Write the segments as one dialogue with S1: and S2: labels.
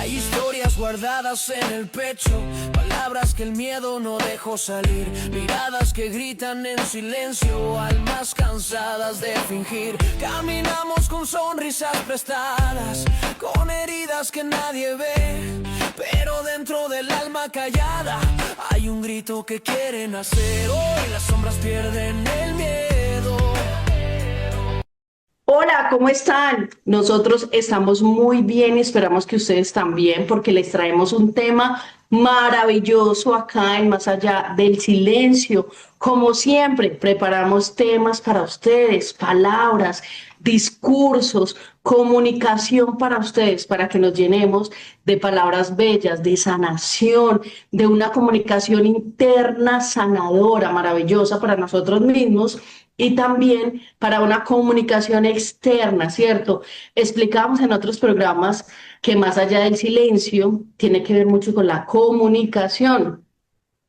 S1: Hay historias guardadas en el pecho, palabras que el miedo no dejó salir, miradas que gritan en silencio, almas cansadas de fingir. Caminamos con sonrisas prestadas, con heridas que nadie ve, pero dentro del alma callada hay un grito que quiere nacer. Hoy las sombras pierden el miedo.
S2: Hola, ¿cómo están? Nosotros estamos muy bien y esperamos que ustedes también, porque les traemos un tema maravilloso acá en Más Allá del Silencio. Como siempre, preparamos temas para ustedes, palabras, discursos, comunicación para ustedes, para que nos llenemos de palabras bellas, de sanación, de una comunicación interna sanadora, maravillosa para nosotros mismos y también para una comunicación externa, ¿cierto? Explicamos en otros programas que Más Allá del Silencio tiene que ver mucho con la comunicación,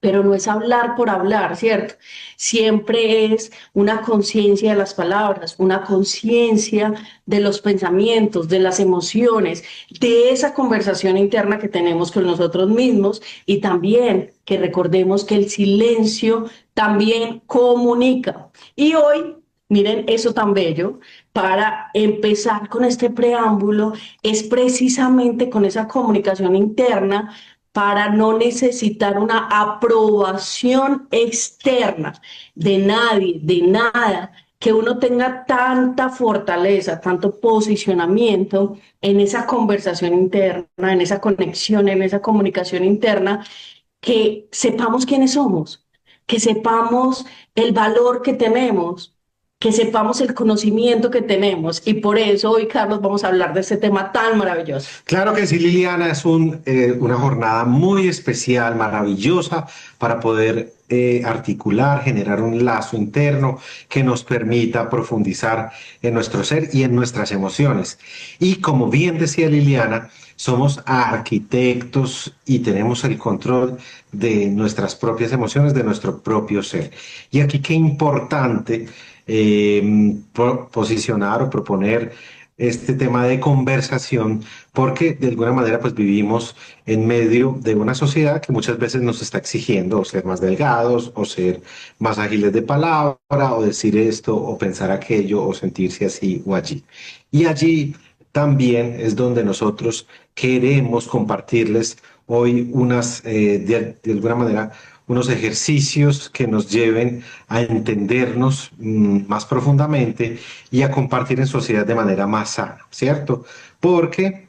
S2: pero no es hablar por hablar, ¿cierto? Siempre es una conciencia de las palabras, una conciencia de los pensamientos, de las emociones, de esa conversación interna que tenemos con nosotros mismos y también que recordemos que el silencio también comunica. Y hoy, miren eso tan bello, para empezar con este preámbulo, es precisamente con esa comunicación interna para no necesitar una aprobación externa de nadie, de nada, que uno tenga tanta fortaleza, tanto posicionamiento en esa conversación interna, en esa conexión, en esa comunicación interna, que sepamos quiénes somos, que sepamos el valor que tenemos, que sepamos el conocimiento que tenemos. Y por eso hoy, Carlos, vamos a hablar de este tema tan maravilloso.
S3: Claro que sí, Liliana, es una jornada muy especial, maravillosa, para poder articular, generar un lazo interno que nos permita profundizar en nuestro ser y en nuestras emociones. Y como bien decía Liliana, somos arquitectos y tenemos el control de nuestras propias emociones, de nuestro propio ser. Y aquí qué importante posicionar o proponer este tema de conversación, porque de alguna manera pues vivimos en medio de una sociedad que muchas veces nos está exigiendo o ser más delgados, o ser más ágiles de palabra, o decir esto, o pensar aquello, o sentirse así o allí. Y allí también es donde nosotros queremos compartirles hoy de alguna manera, unos ejercicios que nos lleven a entendernos más profundamente y a compartir en sociedad de manera más sana, ¿cierto? Porque,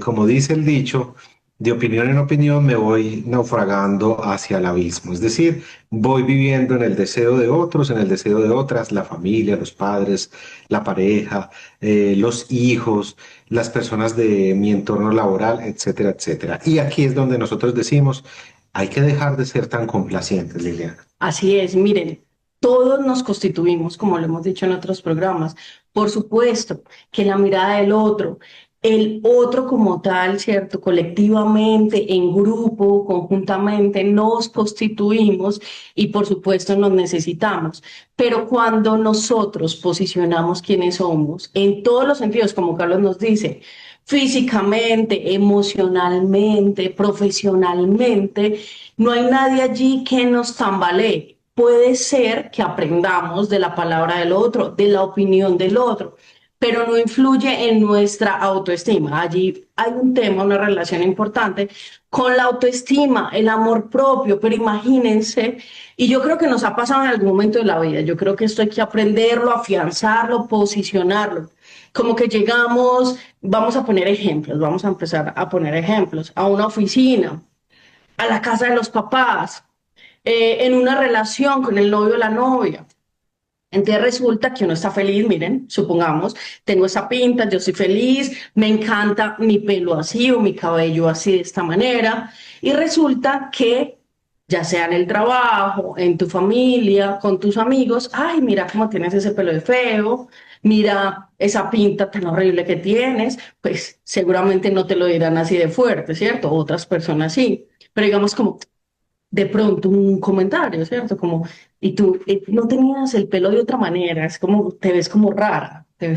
S3: como dice el dicho, de opinión en opinión me voy naufragando hacia el abismo, es decir, voy viviendo en el deseo de otros, en el deseo de otras, la familia, los padres, la pareja, los hijos, las personas de mi entorno laboral, etcétera, etcétera. Y aquí es donde nosotros decimos, hay que dejar de ser tan complacientes, Liliana.
S2: Así es, miren, todos nos constituimos, como lo hemos dicho en otros programas. Por supuesto que la mirada del otro, el otro como tal, ¿cierto? Colectivamente, en grupo, conjuntamente, nos constituimos y por supuesto nos necesitamos. Pero cuando nosotros posicionamos quiénes somos, en todos los sentidos, como Carlos nos dice, físicamente, emocionalmente, profesionalmente, no hay nadie allí que nos tambalee. Puede ser que aprendamos de la palabra del otro, de la opinión del otro, pero no influye en nuestra autoestima. Allí hay un tema, una relación importante con la autoestima, el amor propio, pero imagínense, y yo creo que nos ha pasado en algún momento de la vida, yo creo que esto hay que aprenderlo, afianzarlo, posicionarlo. Como que llegamos, vamos a poner ejemplos, vamos a empezar a poner ejemplos, a una oficina, a la casa de los papás, en una relación con el novio o la novia. Entonces resulta que uno está feliz, miren, supongamos, tengo esa pinta, yo soy feliz, me encanta mi pelo así o mi cabello así de esta manera, y resulta que ya sea en el trabajo, en tu familia, con tus amigos, ay, mira cómo tienes ese pelo de feo, mira esa pinta tan horrible que tienes, pues seguramente no te lo dirán así de fuerte, ¿cierto? Otras personas sí, pero digamos como, de pronto un comentario, ¿cierto? Como, y tú no tenías el pelo de otra manera, es como, te ves como rara de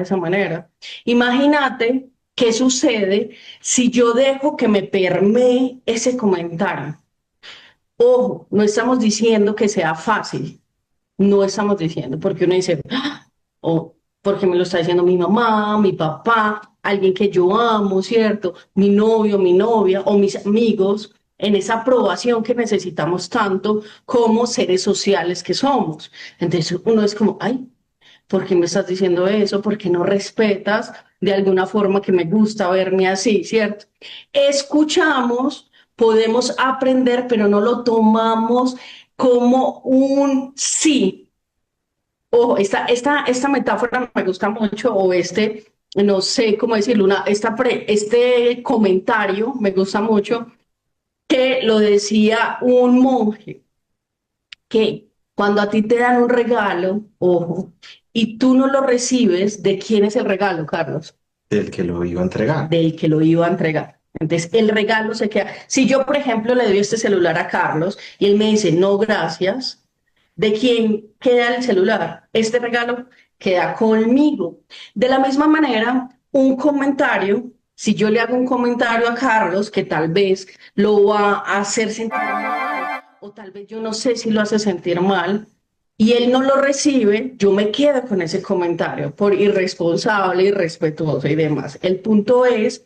S2: esa manera. Imagínate ¿qué sucede si yo dejo que me permee ese comentario? Ojo, no estamos diciendo que sea fácil, no estamos diciendo, porque uno dice, "Ah, o porque me lo está diciendo mi mamá, mi papá, alguien que yo amo, ¿cierto? Mi novio, mi novia o mis amigos, en esa aprobación que necesitamos tanto como seres sociales que somos. Entonces uno es como, ay, ¿por qué me estás diciendo eso? ¿Por qué no respetas de alguna forma que me gusta verme así, ¿cierto? Escuchamos, podemos aprender, pero no lo tomamos como un sí. Ojo, esta metáfora me gusta mucho, o no sé cómo decirlo, este comentario me gusta mucho, que lo decía un monje, que cuando a ti te dan un regalo, ojo, y tú no lo recibes, ¿de quién es el regalo, Carlos?
S3: del que lo iba a entregar.
S2: Del que lo iba a entregar. Entonces, el regalo se queda. Si yo, por ejemplo, le doy este celular a Carlos y él me dice, no, gracias, ¿de quién queda el celular? Este regalo queda conmigo. De la misma manera, un comentario, si yo le hago un comentario a Carlos que tal vez lo va a hacer sentir mal, o tal vez yo no sé si lo hace sentir mal, y él no lo recibe, yo me quedo con ese comentario por irresponsable, irrespetuoso y demás. El punto es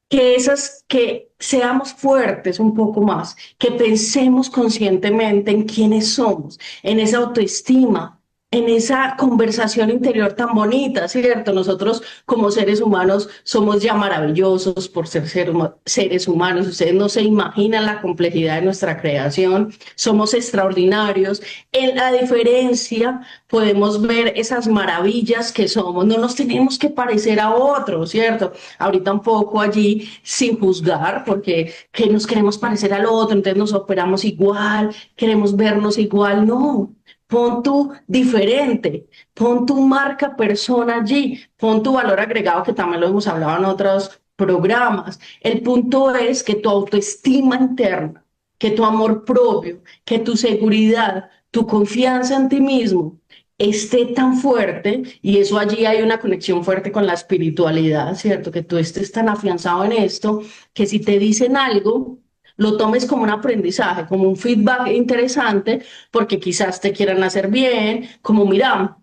S2: que seamos fuertes un poco más, que pensemos conscientemente en quiénes somos, en esa autoestima, en esa conversación interior tan bonita, ¿cierto? Nosotros como seres humanos somos ya maravillosos por seres humanos. Ustedes no se imaginan la complejidad de nuestra creación. Somos extraordinarios. En la diferencia podemos ver esas maravillas que somos. No nos tenemos que parecer a otros, ¿cierto? Ahorita un poco allí sin juzgar, porque que nos queremos parecer al otro, entonces nos operamos igual, queremos vernos igual. No, pon tu diferente, pon tu marca persona allí, pon tu valor agregado, que también lo hemos hablado en otros programas. El punto es que tu autoestima interna, que tu amor propio, que tu seguridad, tu confianza en ti mismo esté tan fuerte, y eso allí hay una conexión fuerte con la espiritualidad, ¿cierto? Que tú estés tan afianzado en esto, que si te dicen algo, lo tomes como un aprendizaje, como un feedback interesante, porque quizás te quieran hacer bien, como mira,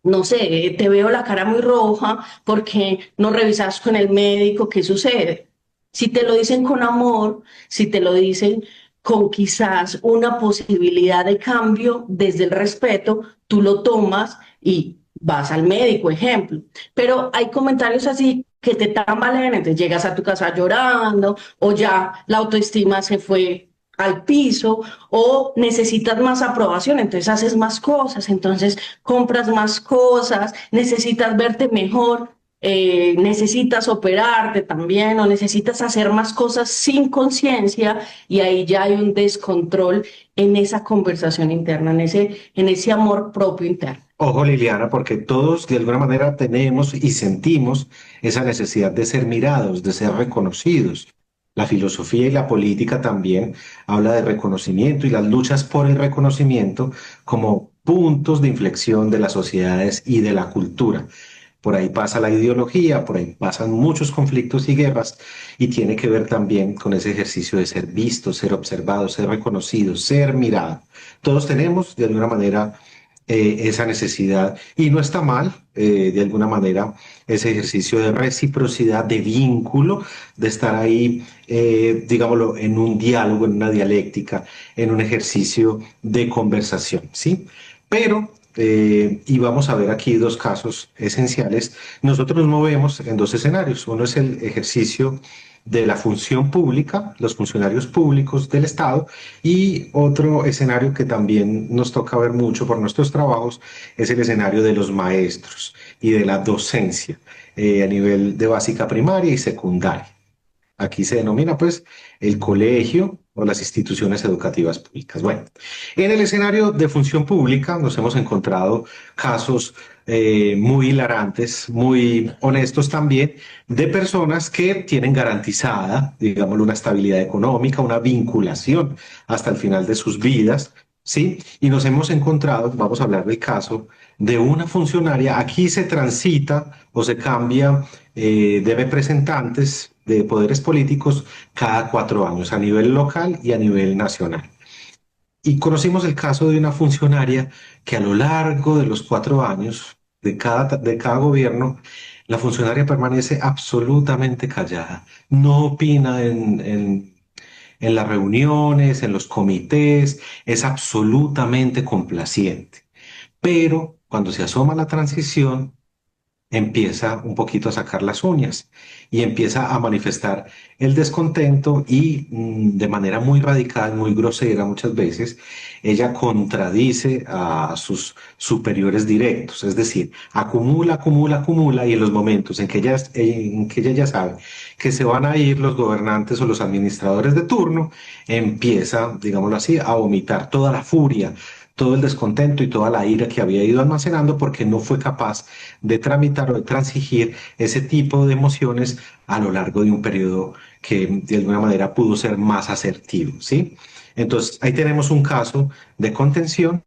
S2: no sé, te veo la cara muy roja porque no revisas con el médico, ¿qué sucede? Si te lo dicen con amor, si te lo dicen con quizás una posibilidad de cambio desde el respeto, tú lo tomas y vas al médico, ejemplo. Pero hay comentarios así que te tambalean, entonces llegas a tu casa llorando o ya la autoestima se fue al piso o necesitas más aprobación, entonces haces más cosas, entonces compras más cosas, necesitas verte mejor, necesitas operarte también o necesitas hacer más cosas sin conciencia, y ahí ya hay un descontrol en esa conversación interna, en ese amor propio interno.
S3: Ojo, Liliana, porque todos de alguna manera tenemos y sentimos esa necesidad de ser mirados, de ser reconocidos. La filosofía y la política también habla de reconocimiento y las luchas por el reconocimiento como puntos de inflexión de las sociedades y de la cultura. Por ahí pasa la ideología, por ahí pasan muchos conflictos y guerras, y tiene que ver también con ese ejercicio de ser visto, ser observado, ser reconocido, ser mirado. Todos tenemos de alguna manera esa necesidad, y no está mal, de alguna manera, ese ejercicio de reciprocidad, de vínculo, de estar ahí, digámoslo, en un diálogo, en una dialéctica, en un ejercicio de conversación, ¿sí? Pero, y vamos a ver aquí dos casos esenciales, nosotros nos movemos en dos escenarios. Uno es el ejercicio de la función pública, los funcionarios públicos del Estado, y otro escenario que también nos toca ver mucho por nuestros trabajos es el escenario de los maestros y de la docencia a nivel de básica primaria y secundaria. Aquí se denomina pues el colegio o las instituciones educativas públicas. Bueno, en el escenario de función pública nos hemos encontrado casos muy hilarantes, muy honestos también, de personas que tienen garantizada, digámoslo, una estabilidad económica, una vinculación hasta el final de sus vidas, ¿sí? Y nos hemos encontrado, vamos a hablar del caso, de una funcionaria, aquí se transita o se cambia de representantes de poderes políticos cada 4 años, a nivel local y a nivel nacional. Y conocimos el caso de una funcionaria que a lo largo de los 4 años de cada gobierno, la funcionaria permanece absolutamente callada, no opina en las reuniones, en los comités, es absolutamente complaciente. Pero cuando se asoma la transición, empieza un poquito a sacar las uñas y empieza a manifestar el descontento y de manera muy radical, muy grosera muchas veces, ella contradice a sus superiores directos, es decir, acumula, acumula, acumula y en los momentos en que ella ya sabe que se van a ir los gobernantes o los administradores de turno, empieza, digámoslo así, a vomitar toda la furia, todo el descontento y toda la ira que había ido almacenando porque no fue capaz de tramitar o de transigir ese tipo de emociones a lo largo de un periodo que de alguna manera pudo ser más asertivo, ¿sí? Entonces, ahí tenemos un caso de contención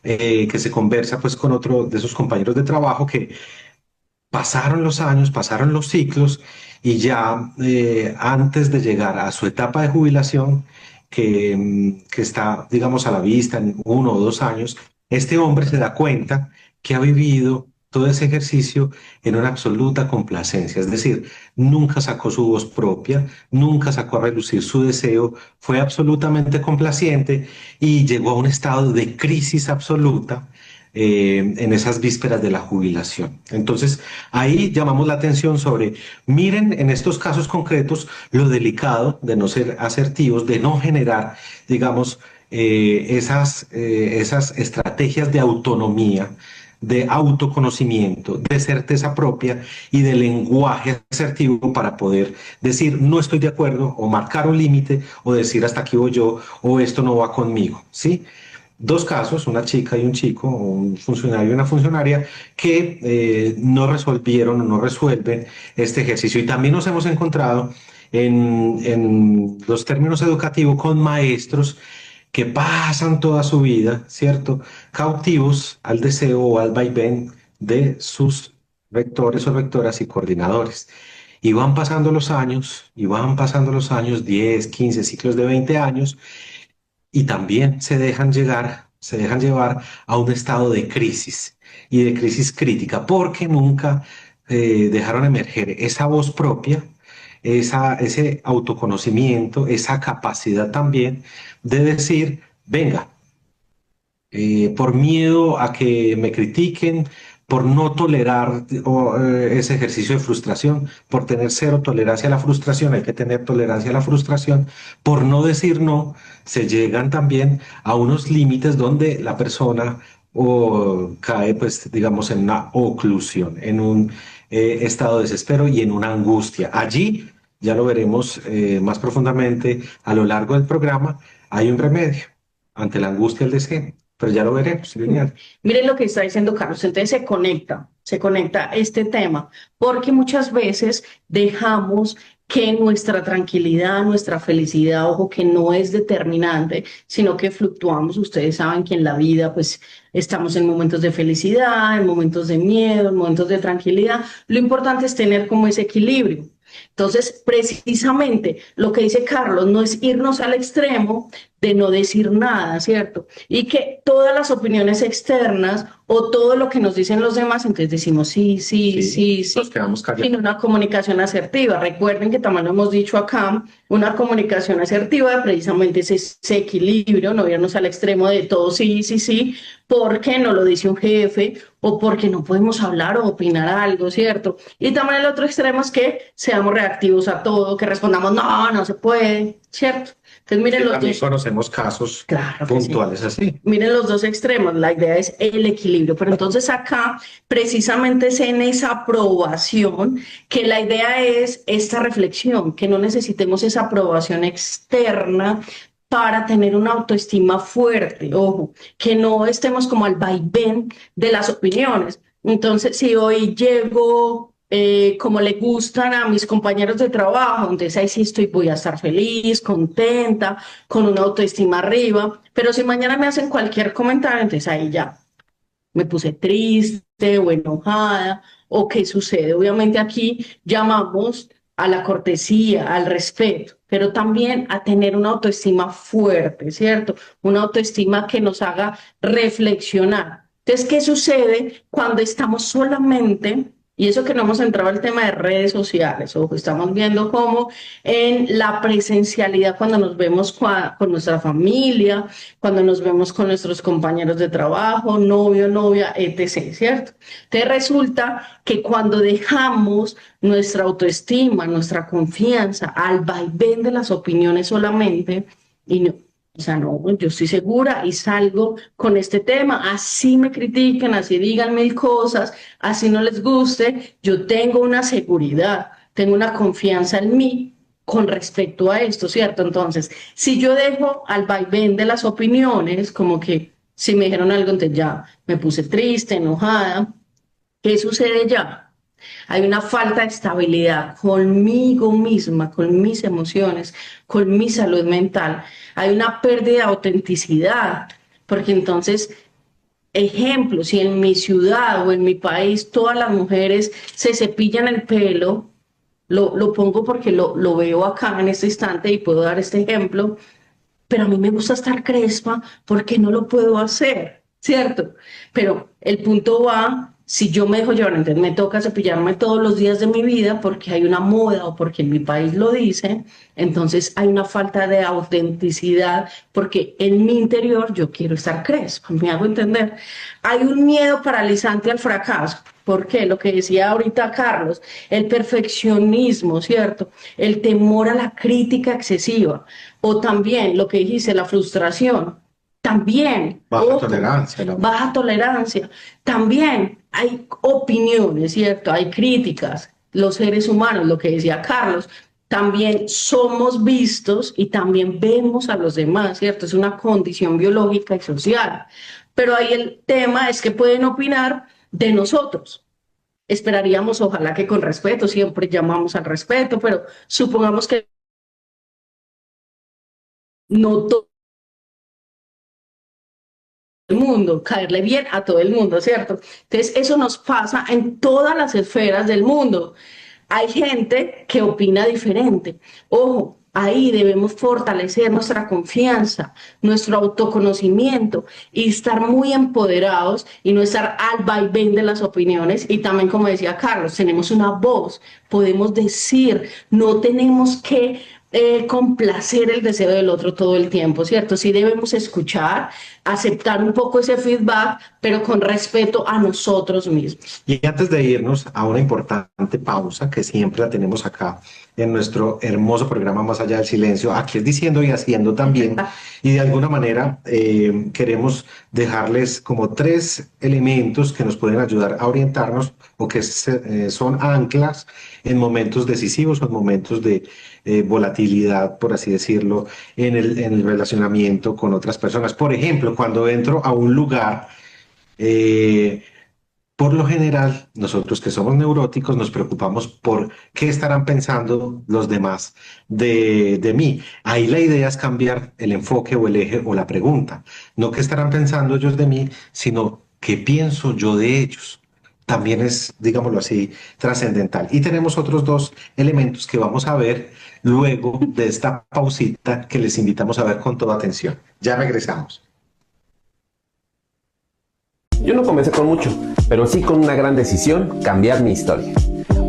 S3: que se conversa pues con otro de sus compañeros de trabajo que pasaron los años, pasaron los ciclos y ya antes de llegar a su etapa de jubilación, que está, digamos, a la vista en 1 o 2 años, este hombre se da cuenta que ha vivido todo ese ejercicio en una absoluta complacencia, es decir, nunca sacó su voz propia, nunca sacó a relucir su deseo, fue absolutamente complaciente y llegó a un estado de crisis absoluta en esas vísperas de la jubilación. Entonces, ahí llamamos la atención sobre, miren en estos casos concretos lo delicado de no ser asertivos, de no generar, digamos, esas estrategias de autonomía, de autoconocimiento, de certeza propia y de lenguaje asertivo para poder decir no estoy de acuerdo o marcar un límite o decir hasta aquí voy yo o esto no va conmigo, ¿sí? Dos casos, una chica y un chico, un funcionario y una funcionaria, que no resolvieron o no resuelven este ejercicio. Y también nos hemos encontrado en los términos educativos con maestros que pasan toda su vida, ¿cierto? Cautivos al deseo o al vaivén de sus rectores o rectoras y coordinadores. Y van pasando los años, y van pasando los años, 10, 15 ciclos de 20 años, y también se dejan llevar a un estado de crisis y de crisis crítica, porque nunca dejaron emerger esa voz propia, ese autoconocimiento, esa capacidad también de decir, venga, por miedo a que me critiquen, por no tolerar ese ejercicio de frustración, por tener cero tolerancia a la frustración, hay que tener tolerancia a la frustración, por no decir no, se llegan también a unos límites donde la persona cae, pues, digamos, en una oclusión, en un estado de desespero y en una angustia. Allí, ya lo veremos más profundamente a lo largo del programa, hay un remedio ante la angustia y el deseo. Pero ya lo veremos, Liliana.
S2: Miren lo que está diciendo Carlos, entonces se conecta este tema, porque muchas veces dejamos que nuestra tranquilidad, nuestra felicidad, ojo, que no es determinante, sino que fluctuamos. Ustedes saben que en la vida, pues, estamos en momentos de felicidad, en momentos de miedo, en momentos de tranquilidad. Lo importante es tener como ese equilibrio. Entonces, precisamente lo que dice Carlos no es irnos al extremo de no decir nada, ¿cierto? Y que todas las opiniones externas o todo lo que nos dicen los demás, entonces decimos sí, sí, sí, sí,
S3: Nos quedamos callados.
S2: sin una comunicación asertiva. Recuerden que también lo hemos dicho acá, una comunicación asertiva precisamente es ese equilibrio, no irnos al extremo de todo sí, sí, sí, porque no lo dice un jefe o porque no podemos hablar o opinar algo, ¿cierto? Y también el otro extremo es que seamos reactivos a todo, que respondamos no, no se puede, ¿cierto? Entonces miren los
S3: También
S2: dos.
S3: conocemos casos
S2: Claro que
S3: puntuales así.
S2: Miren los dos extremos, la idea es el equilibrio, pero entonces acá precisamente es en esa aprobación que la idea es esta reflexión, que no necesitemos esa aprobación externa para tener una autoestima fuerte, ojo, que no estemos como al vaivén de las opiniones. Entonces, si hoy llego como le gustan a mis compañeros de trabajo, entonces ahí sí voy a estar feliz, contenta, con una autoestima arriba, pero si mañana me hacen cualquier comentario, entonces ahí ya me puse triste o enojada, o qué sucede. Obviamente aquí llamamos a la cortesía, al respeto, pero también a tener una autoestima fuerte, ¿cierto? Una autoestima que nos haga reflexionar. Entonces, ¿qué sucede cuando estamos solamente, y eso que no hemos entrado al tema de redes sociales, o estamos viendo cómo en la presencialidad, cuando nos vemos con nuestra familia, cuando nos vemos con nuestros compañeros de trabajo, novio, novia, etc., ¿cierto? Entonces resulta que cuando dejamos nuestra autoestima, nuestra confianza al vaivén de las opiniones solamente, y no, o sea, no, yo estoy segura y salgo con este tema, así me critiquen, así digan mil cosas, así no les guste, yo tengo una seguridad, tengo una confianza en mí con respecto a esto, ¿cierto? Entonces, si yo dejo al vaivén de las opiniones, como que si me dijeron algo, entonces ya me puse triste, enojada, ¿qué sucede ya? Hay una falta de estabilidad conmigo misma, con mis emociones, con mi salud mental. Hay una pérdida de autenticidad, porque entonces, ejemplo, si en mi ciudad o en mi país todas las mujeres se cepillan el pelo, lo pongo porque lo veo acá en este instante y puedo dar este ejemplo, pero a mí me gusta estar crespa porque no lo puedo hacer, ¿cierto? Pero el punto va, si yo me dejo llevar, entonces me toca cepillarme todos los días de mi vida porque hay una moda o porque en mi país lo dice, entonces hay una falta de autenticidad porque en mi interior yo quiero estar crespa, me hago entender. Hay un miedo paralizante al fracaso. ¿Por qué? Lo que decía ahorita Carlos, el perfeccionismo, ¿cierto? El temor a la crítica excesiva, o también lo que dijiste, la frustración, también,
S3: Baja
S2: ojo,
S3: tolerancia.
S2: baja tolerancia, también hay opiniones, ¿cierto? Hay críticas, los seres humanos, lo que decía Carlos, también somos vistos y también vemos a los demás, ¿cierto? Es una condición biológica y social. Pero ahí el tema es que pueden opinar de nosotros. Esperaríamos, ojalá que con respeto, siempre llamamos al respeto, pero supongamos que no todo el mundo, caerle bien a todo el mundo, ¿cierto? Entonces, eso nos pasa en todas las esferas del mundo. Hay gente que opina diferente. Ojo, ahí debemos fortalecer nuestra confianza, nuestro autoconocimiento y estar muy empoderados y no estar al vaivén de las opiniones. Y también, como decía Carlos, tenemos una voz, podemos decir, no tenemos que complacer el deseo del otro todo el tiempo, ¿cierto? Sí debemos escuchar, aceptar un poco ese feedback, pero con respeto a nosotros mismos.
S3: Y antes de irnos a una importante pausa que siempre la tenemos acá en nuestro hermoso programa Más Allá del Silencio, aquí es diciendo y haciendo también, y de alguna manera queremos dejarles como 3 elementos que nos pueden ayudar a orientarnos o que son anclas en momentos decisivos o en momentos de volatilidad, por así decirlo, en el relacionamiento con otras personas. Por ejemplo, cuando entro a un lugar, por lo general, nosotros que somos neuróticos nos preocupamos por qué estarán pensando los demás de mí. Ahí la idea es cambiar el enfoque o el eje o la pregunta. No qué estarán pensando ellos de mí, sino qué pienso yo de ellos. También es, digámoslo así, trascendental. Y tenemos otros 2 elementos que vamos a ver luego de esta pausita que les invitamos a ver con toda atención. Ya regresamos.
S4: Yo no comencé con mucho, pero sí con una gran decisión: cambiar mi historia.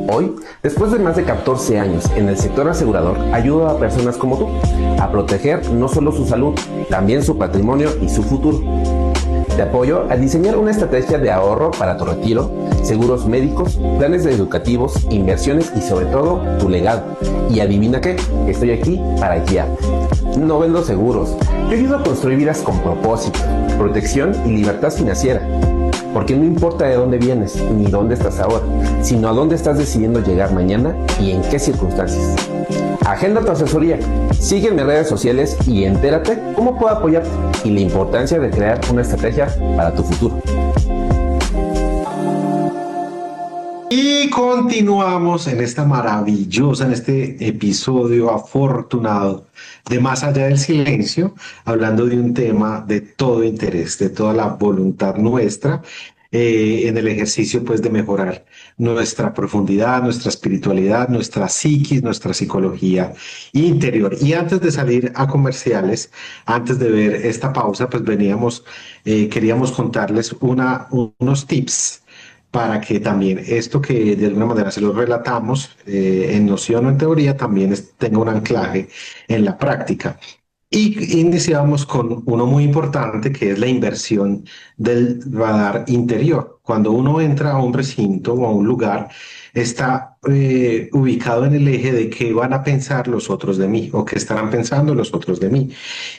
S4: Hoy, después de más de 14 años en el sector asegurador, ayudo a personas como tú a proteger no solo su salud, también su patrimonio y su futuro. Te apoyo a diseñar una estrategia de ahorro para tu retiro, seguros médicos, planes educativos, inversiones y sobre todo tu legado. Y adivina qué, estoy aquí para guiarte. No vendo seguros, yo ayudo a construir vidas con propósito, protección y libertad financiera. Porque no importa de dónde vienes ni dónde estás ahora, sino a dónde estás decidiendo llegar mañana y en qué circunstancias. Agenda tu asesoría, sígueme en redes sociales y entérate cómo puedo apoyarte y la importancia de crear una estrategia para tu futuro.
S3: Y continuamos en esta maravillosa, en este episodio afortunado de Más allá del silencio, hablando de un tema de todo interés, de toda la voluntad nuestra, en el ejercicio pues de mejorar nuestra profundidad, nuestra espiritualidad, nuestra psiquis, nuestra psicología interior. Y antes de salir a comerciales, antes de ver esta pausa, pues queríamos contarles unos tips para que también esto que de alguna manera se lo relatamos en noción o en teoría también tenga un anclaje en la práctica. Y iniciamos con uno muy importante que es la inversión del radar interior. Cuando uno entra a un recinto o a un lugar, está ubicado en el eje de qué van a pensar los otros de mí o qué estarán pensando los otros de mí.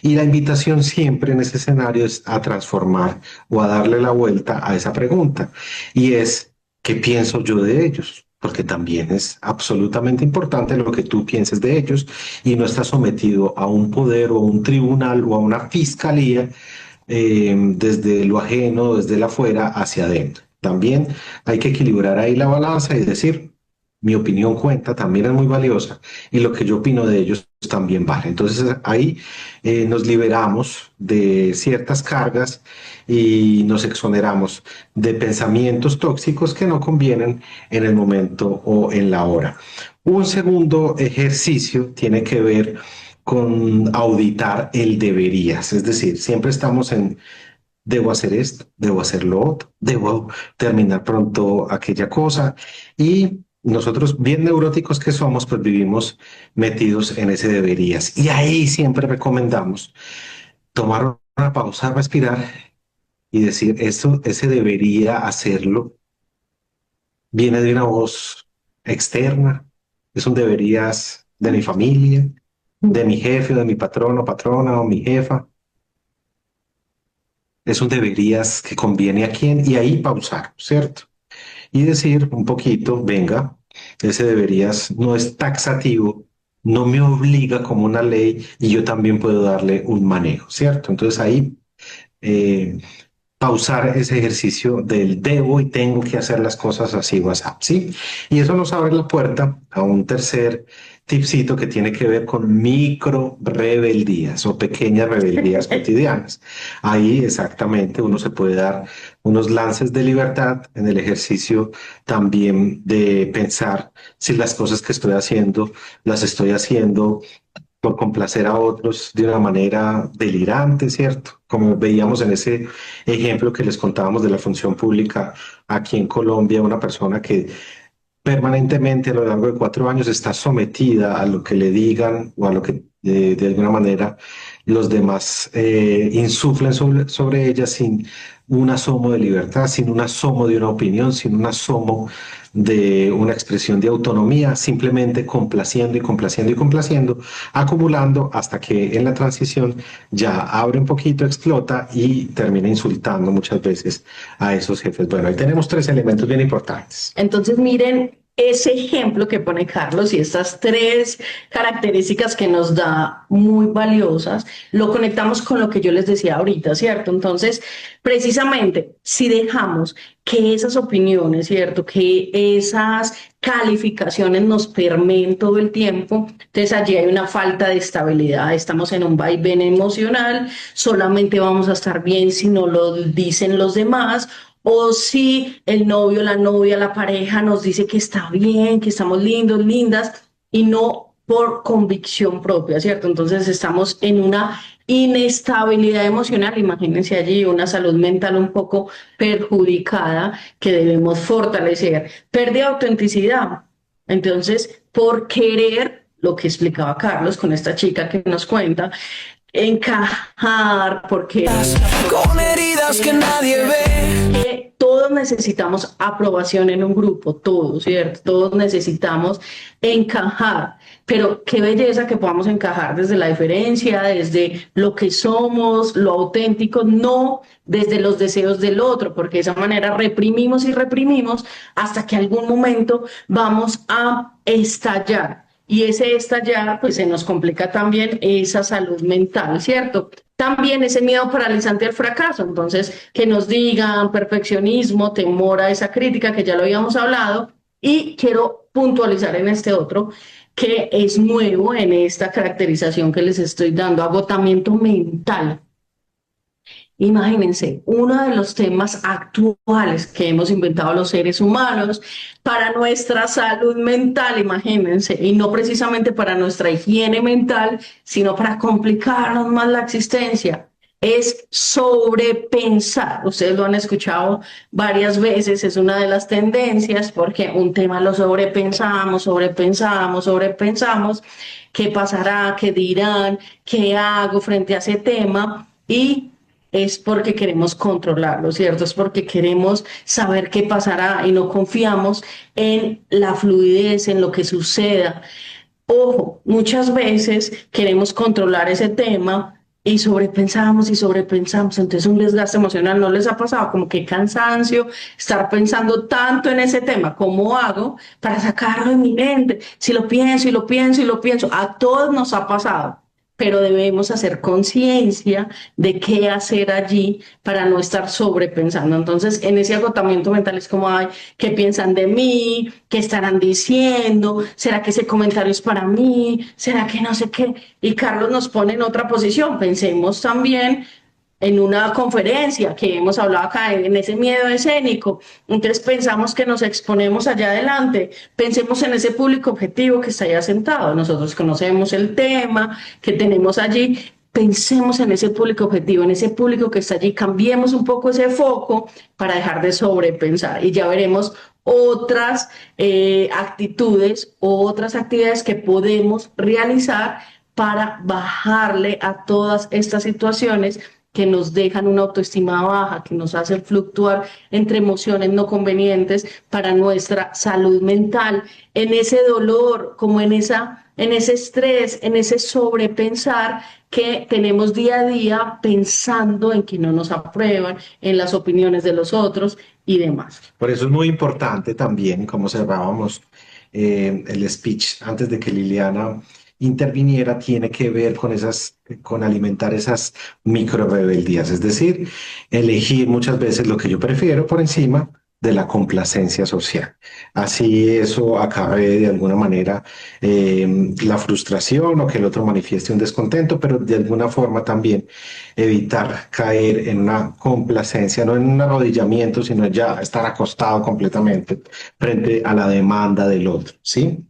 S3: Y la invitación siempre en ese escenario es a transformar o a darle la vuelta a esa pregunta. Y es, ¿qué pienso yo de ellos? Porque también es absolutamente importante lo que tú pienses de ellos y no estás sometido a un poder o a un tribunal o a una fiscalía desde lo ajeno, desde el afuera hacia adentro. También hay que equilibrar ahí la balanza y decir, mi opinión cuenta, también es muy valiosa y lo que yo opino de ellos también vale. Entonces ahí nos liberamos de ciertas cargas y nos exoneramos de pensamientos tóxicos que no convienen en el momento o en la hora. Un segundo ejercicio tiene que ver con auditar el deberías, es decir, siempre estamos en debo hacer esto, debo hacer lo otro, debo terminar pronto aquella cosa y nosotros, bien neuróticos que somos, pues vivimos metidos en ese deberías. Y ahí siempre recomendamos tomar una pausa, respirar y decir, ese debería hacerlo, viene de una voz externa, es un deberías de mi familia, de mi jefe, de mi patrono, patrona o mi jefa. Es un deberías que conviene a quién y ahí pausar, ¿cierto? Y decir un poquito, venga, ese deberías no es taxativo, no me obliga como una ley y yo también puedo darle un manejo, ¿cierto? Entonces ahí eh, pausar ese ejercicio del debo y tengo que hacer las cosas así o así, ¿sí? Y eso nos abre la puerta a un tercer tipcito que tiene que ver con micro rebeldías o pequeñas rebeldías cotidianas. Ahí exactamente uno se puede dar unos lances de libertad en el ejercicio también de pensar si las cosas que estoy haciendo las estoy haciendo por complacer a otros de una manera delirante, ¿cierto? Como veíamos en ese ejemplo que les contábamos de la función pública aquí en Colombia, una persona que permanentemente a lo largo de 4 años está sometida a lo que le digan o a lo que de alguna manera los demás insuflen sobre ella sin un asomo de libertad, sin un asomo de una opinión, sin un asomo de una expresión de autonomía, simplemente complaciendo y complaciendo y complaciendo, acumulando hasta que en la transición ya abre un poquito, explota y termina insultando muchas veces a esos jefes. Bueno, ahí tenemos 3 elementos bien importantes.
S2: Entonces, miren ese ejemplo que pone Carlos y estas 3 características que nos da muy valiosas, lo conectamos con lo que yo les decía ahorita, ¿cierto? Entonces, precisamente, si dejamos que esas opiniones, ¿cierto? Que esas calificaciones nos permeen todo el tiempo, entonces allí hay una falta de estabilidad, estamos en un vaivén emocional, solamente vamos a estar bien si no lo dicen los demás, o si el novio, la novia, la pareja nos dice que está bien, que estamos lindos, lindas, y no por convicción propia, ¿cierto? Entonces estamos en una inestabilidad emocional, imagínense allí una salud mental un poco perjudicada que debemos fortalecer. Pérdida de autenticidad. Entonces, por querer, lo que explicaba Carlos con esta chica que nos cuenta, encajar, porque
S1: con heridas que nadie ve.
S2: Todos necesitamos aprobación en un grupo, todos, ¿cierto? Todos necesitamos encajar, pero qué belleza que podamos encajar desde la diferencia, desde lo que somos, lo auténtico, no desde los deseos del otro, porque de esa manera reprimimos y reprimimos hasta que algún momento vamos a estallar. Y ese estallar, pues se nos complica también esa salud mental, ¿cierto? También ese miedo paralizante al fracaso, entonces que nos digan perfeccionismo, temor a esa crítica que ya lo habíamos hablado, Y quiero puntualizar en este otro que es nuevo en esta caracterización que les estoy dando, agotamiento mental. Imagínense, uno de los temas actuales que hemos inventado los seres humanos para nuestra salud mental, imagínense, y no precisamente para nuestra higiene mental, sino para complicarnos más la existencia, es sobrepensar. Ustedes lo han escuchado varias veces, es una de las tendencias, porque un tema lo sobrepensamos, sobrepensamos, sobrepensamos, qué pasará, qué dirán, qué hago frente a ese tema, y es porque queremos controlarlo, ¿cierto? Es porque queremos saber qué pasará y no confiamos en la fluidez, en lo que suceda. Ojo, muchas veces queremos controlar ese tema y sobrepensamos y sobrepensamos, entonces un desgaste emocional. ¿No les ha pasado? Como que cansancio, estar pensando tanto en ese tema, ¿cómo hago para sacarlo de mi mente? Si lo pienso y lo pienso y lo pienso, a todos nos ha pasado, pero debemos hacer conciencia de qué hacer allí para no estar sobrepensando. Entonces, en ese agotamiento mental es como, ay, ¿qué piensan de mí? ¿Qué estarán diciendo? ¿Será que ese comentario es para mí? ¿Será que no sé qué? Y Carlos nos pone en otra posición. Pensemos también en una conferencia que hemos hablado acá, en ese miedo escénico. Entonces pensamos que nos exponemos allá adelante, pensemos en ese público objetivo que está allá sentado, nosotros conocemos el tema que tenemos allí, pensemos en ese público objetivo, en ese público que está allí, cambiemos un poco ese foco para dejar de sobrepensar y ya veremos otras actitudes, otras actividades que podemos realizar para bajarle a todas estas situaciones que nos dejan una autoestima baja, que nos hacen fluctuar entre emociones no convenientes para nuestra salud mental, en ese dolor, como en ese estrés, en ese sobrepensar que tenemos día a día pensando en que no nos aprueban, en las opiniones de los otros y demás.
S3: Por eso es muy importante también, como cerrábamos el speech antes de que Liliana interviniera, tiene que ver con alimentar esas micro rebeldías, es decir, elegir muchas veces lo que yo prefiero por encima de la complacencia social. Así eso acabe de alguna manera la frustración o que el otro manifieste un descontento, pero de alguna forma también evitar caer en una complacencia, no en un arrodillamiento, sino ya estar acostado completamente frente a la demanda del otro, ¿sí?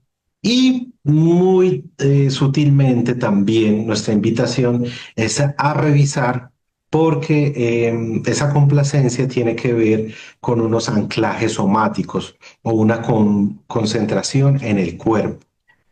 S3: Y muy sutilmente también nuestra invitación es a revisar porque esa complacencia tiene que ver con unos anclajes somáticos o una concentración en el cuerpo.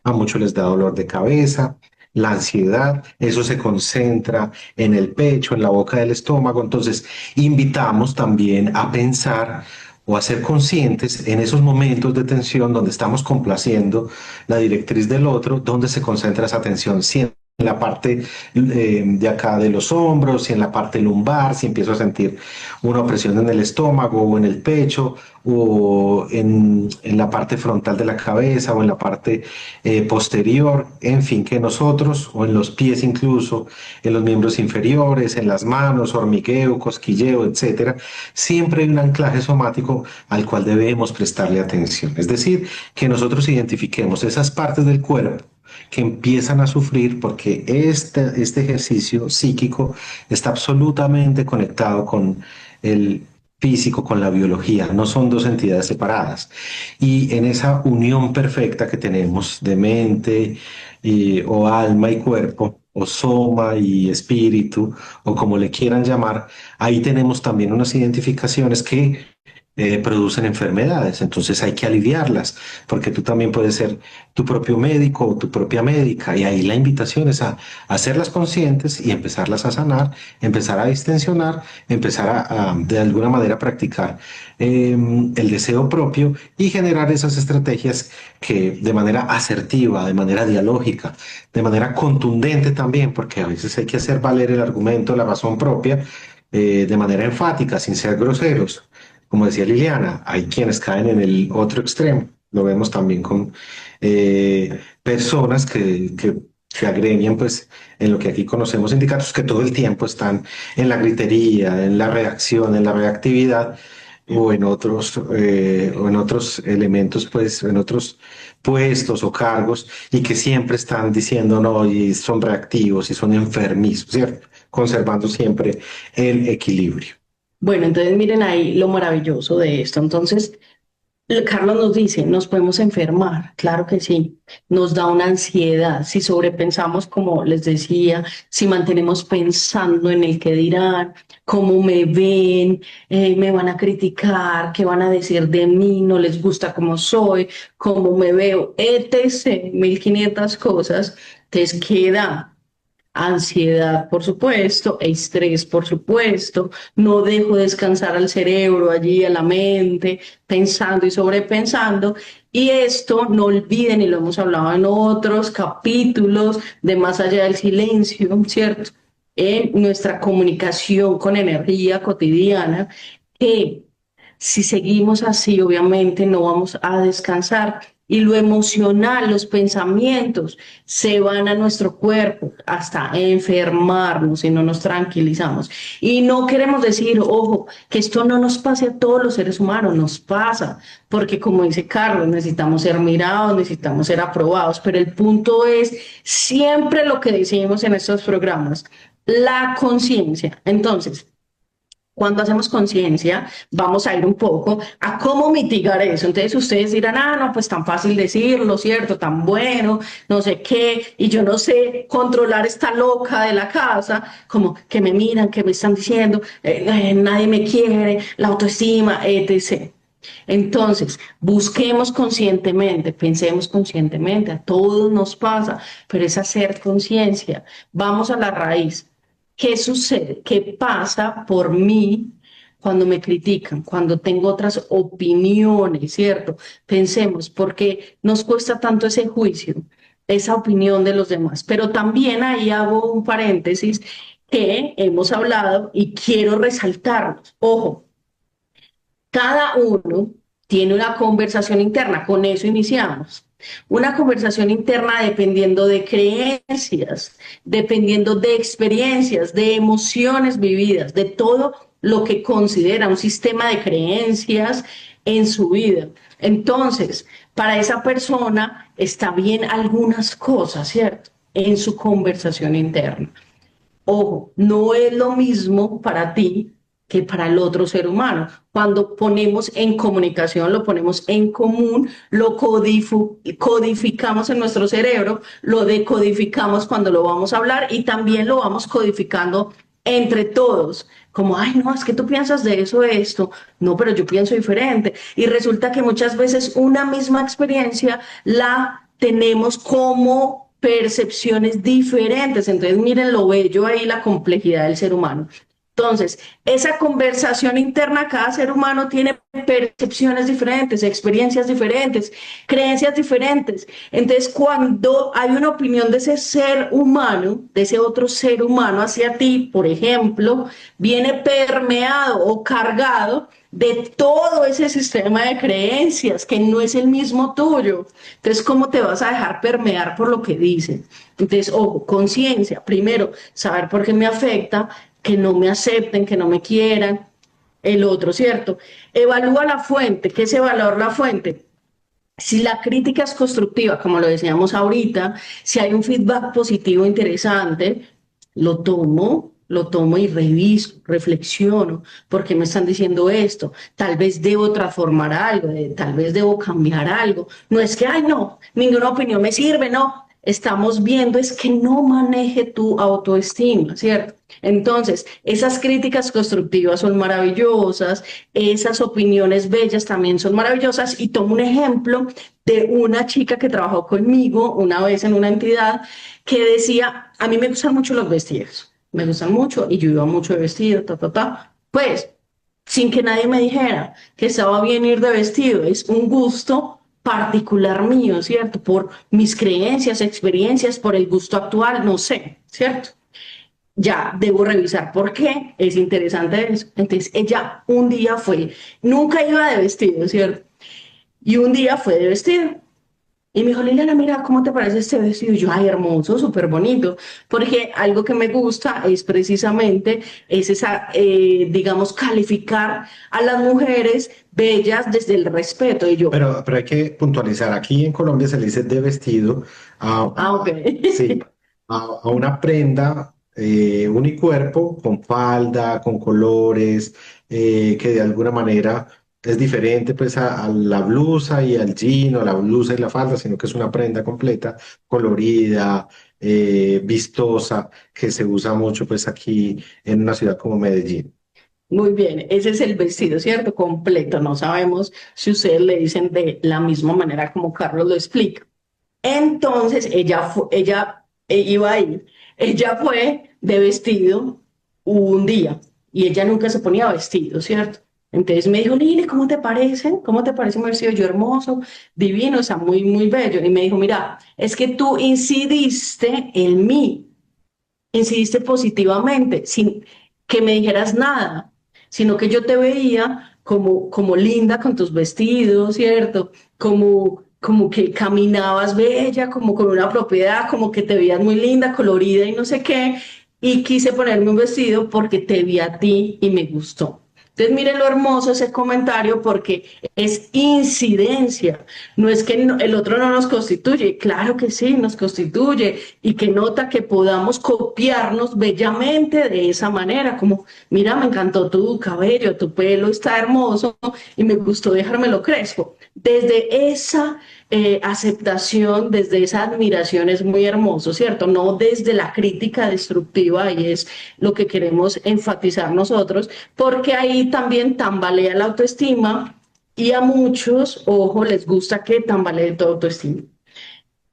S3: A muchos les da dolor de cabeza, la ansiedad, eso se concentra en el pecho, en la boca del estómago. Entonces, invitamos también a pensar o a ser conscientes en esos momentos de tensión donde estamos complaciendo la directriz del otro, donde se concentra esa tensión, si en la parte de acá de los hombros, si en la parte lumbar, si empiezo a sentir una opresión en el estómago o en el pecho o en la parte frontal de la cabeza o en la parte posterior, en fin, que nosotros, o en los pies incluso, en los miembros inferiores, en las manos, hormigueo, cosquilleo, etcétera, siempre hay un anclaje somático al cual debemos prestarle atención. Es decir, que nosotros identifiquemos esas partes del cuerpo que empiezan a sufrir porque este ejercicio psíquico está absolutamente conectado con el físico, con la biología, no son dos entidades separadas. Y en esa unión perfecta que tenemos de mente o alma y cuerpo, o soma y espíritu, o como le quieran llamar, ahí tenemos también unas identificaciones que producen enfermedades, entonces hay que aliviarlas, porque tú también puedes ser tu propio médico o tu propia médica, y ahí la invitación es a hacerlas conscientes y empezarlas a sanar, empezar a distensionar, empezar a de alguna manera practicar el deseo propio y generar esas estrategias que de manera asertiva, de manera dialógica, de manera contundente también, porque a veces hay que hacer valer el argumento, la razón propia, de manera enfática, sin ser groseros. Como decía Liliana, hay quienes caen en el otro extremo. Lo vemos también con personas que se agremian pues, en lo que aquí conocemos sindicatos, que todo el tiempo están en la gritería, en la reacción, en la reactividad, o en otros elementos, pues, en otros puestos o cargos, y que siempre están diciendo no, y son reactivos y son enfermizos, ¿cierto? Conservando siempre el equilibrio.
S2: Bueno, entonces miren ahí lo maravilloso de esto. Entonces, Carlos nos dice, nos podemos enfermar, claro que sí, nos da una ansiedad, si sobrepensamos, como les decía, si mantenemos pensando en el que dirán, cómo me ven, me van a criticar, qué van a decir de mí, no les gusta cómo soy, cómo me veo, etc., 1500 cosas, entonces queda ansiedad, por supuesto, estrés, por supuesto, no dejo descansar al cerebro allí, a la mente, pensando y sobrepensando. Y esto, no olviden, y lo hemos hablado en otros capítulos de Más allá del silencio, ¿cierto? En nuestra comunicación con energía cotidiana, que si seguimos así, obviamente no vamos a descansar. Y lo emocional, los pensamientos se van a nuestro cuerpo hasta enfermarnos si no nos tranquilizamos. Y no queremos decir, ojo, que esto no nos pase a todos los seres humanos, nos pasa, porque como dice Carlos, necesitamos ser mirados, necesitamos ser aprobados, pero el punto es siempre lo que decimos en estos programas, la conciencia. Entonces, cuando hacemos conciencia, vamos a ir un poco a cómo mitigar eso. Entonces ustedes dirán, ah, no, pues tan fácil decirlo, ¿cierto? Tan bueno, no sé qué, y yo no sé controlar esta loca de la casa, como que me miran, que me están diciendo, nadie me quiere, la autoestima, etc. Entonces, busquemos conscientemente, pensemos conscientemente, a todos nos pasa, pero es hacer conciencia. Vamos a la raíz. ¿Qué sucede? ¿Qué pasa por mí cuando me critican, cuando tengo otras opiniones, ¿cierto? Pensemos, ¿por qué nos cuesta tanto ese juicio, esa opinión de los demás? Pero también ahí hago un paréntesis que hemos hablado y quiero resaltarlos. Ojo, cada uno tiene una conversación interna, con eso iniciamos. Una conversación interna dependiendo de creencias, dependiendo de experiencias, de emociones vividas, de todo lo que considera un sistema de creencias en su vida. Entonces, para esa persona está bien algunas cosas, ¿cierto? En su conversación interna. Ojo, no es lo mismo para ti que para el otro ser humano. Cuando ponemos en comunicación, lo ponemos en común, lo codificamos en nuestro cerebro, lo decodificamos cuando lo vamos a hablar y también lo vamos codificando entre todos. Como, ay, no, es que tú piensas de eso, esto. No, pero yo pienso diferente. Y resulta que muchas veces una misma experiencia la tenemos como percepciones diferentes. Entonces, miren lo bello ahí, la complejidad del ser humano. Entonces, esa conversación interna, cada ser humano tiene percepciones diferentes, experiencias diferentes, creencias diferentes. Entonces, cuando hay una opinión de ese ser humano, de ese otro ser humano hacia ti, por ejemplo, viene permeado o cargado de todo ese sistema de creencias que no es el mismo tuyo. Entonces, ¿cómo te vas a dejar permear por lo que dicen? Entonces, ojo, conciencia, primero, saber por qué me afecta, que no me acepten, que no me quieran, el otro, ¿cierto? Evalúa la fuente. ¿Qué es evaluar la fuente? Si la crítica es constructiva, como lo decíamos ahorita, si hay un feedback positivo interesante, lo tomo y reviso, reflexiono, ¿por qué me están diciendo esto? Tal vez debo transformar algo, tal vez debo cambiar algo. No es que, ay, no, ninguna opinión me sirve, no. Estamos viendo es que no maneje tu autoestima, ¿cierto? Entonces, esas críticas constructivas son maravillosas, esas opiniones bellas también son maravillosas, y tomo un ejemplo de una chica que trabajó conmigo una vez en una entidad que decía, a mí me gustan mucho los vestidos, me gustan mucho y yo iba mucho de vestido, pues, sin que nadie me dijera que estaba bien ir de vestido, es un gusto particular mío, ¿cierto? Por mis creencias, experiencias, por el gusto actual, no sé, ¿cierto? Ya debo revisar por qué, es interesante eso. Entonces ella un día fue, nunca iba de vestido, ¿cierto? Y un día fue de vestido. Y me dijo, Liliana, mira, ¿cómo te parece este vestido? Y yo, ay, hermoso, súper bonito, porque algo que me gusta es precisamente esa, digamos, calificar a las mujeres bellas desde el respeto. Y yo,
S3: Pero hay que puntualizar, aquí en Colombia se le dice de vestido a,
S2: ah, ok.
S3: sí, a una prenda unicuerpo con falda, con colores, que de alguna manera es diferente pues a la blusa y al jean o la blusa y la falda, sino que es una prenda completa, colorida, vistosa, que se usa mucho pues aquí en una ciudad como Medellín.
S2: Muy bien, ese es el vestido, ¿cierto? Completo. No sabemos si ustedes le dicen de la misma manera como Carlos lo explica. Entonces ella iba a ir. Ella fue de vestido un día y ella nunca se ponía vestido, ¿cierto? Entonces me dijo, Lili, ¿cómo te parece? ¿Cómo te parece mi vestido? Yo hermoso, divino, o sea, muy, muy bello. Y me dijo, mira, es que tú incidiste en mí, incidiste positivamente, sin que me dijeras nada, sino que yo te veía como linda con tus vestidos, ¿cierto? Como que caminabas bella, como con una propiedad, como que te veías muy linda, colorida y no sé qué, y quise ponerme un vestido porque te vi a ti y me gustó. Entonces, miren lo hermoso ese comentario porque es incidencia. No es que el otro no nos constituye, claro que sí, nos constituye y que nota que podamos copiarnos bellamente de esa manera, como, mira, me encantó tu cabello, tu pelo está hermoso y me gustó dejármelo crespo. Desde esa aceptación, desde esa admiración es muy hermoso, ¿cierto? No desde la crítica destructiva, y es lo que queremos enfatizar nosotros, porque ahí también tambalea la autoestima y a muchos, ojo, les gusta que tambalee tu autoestima.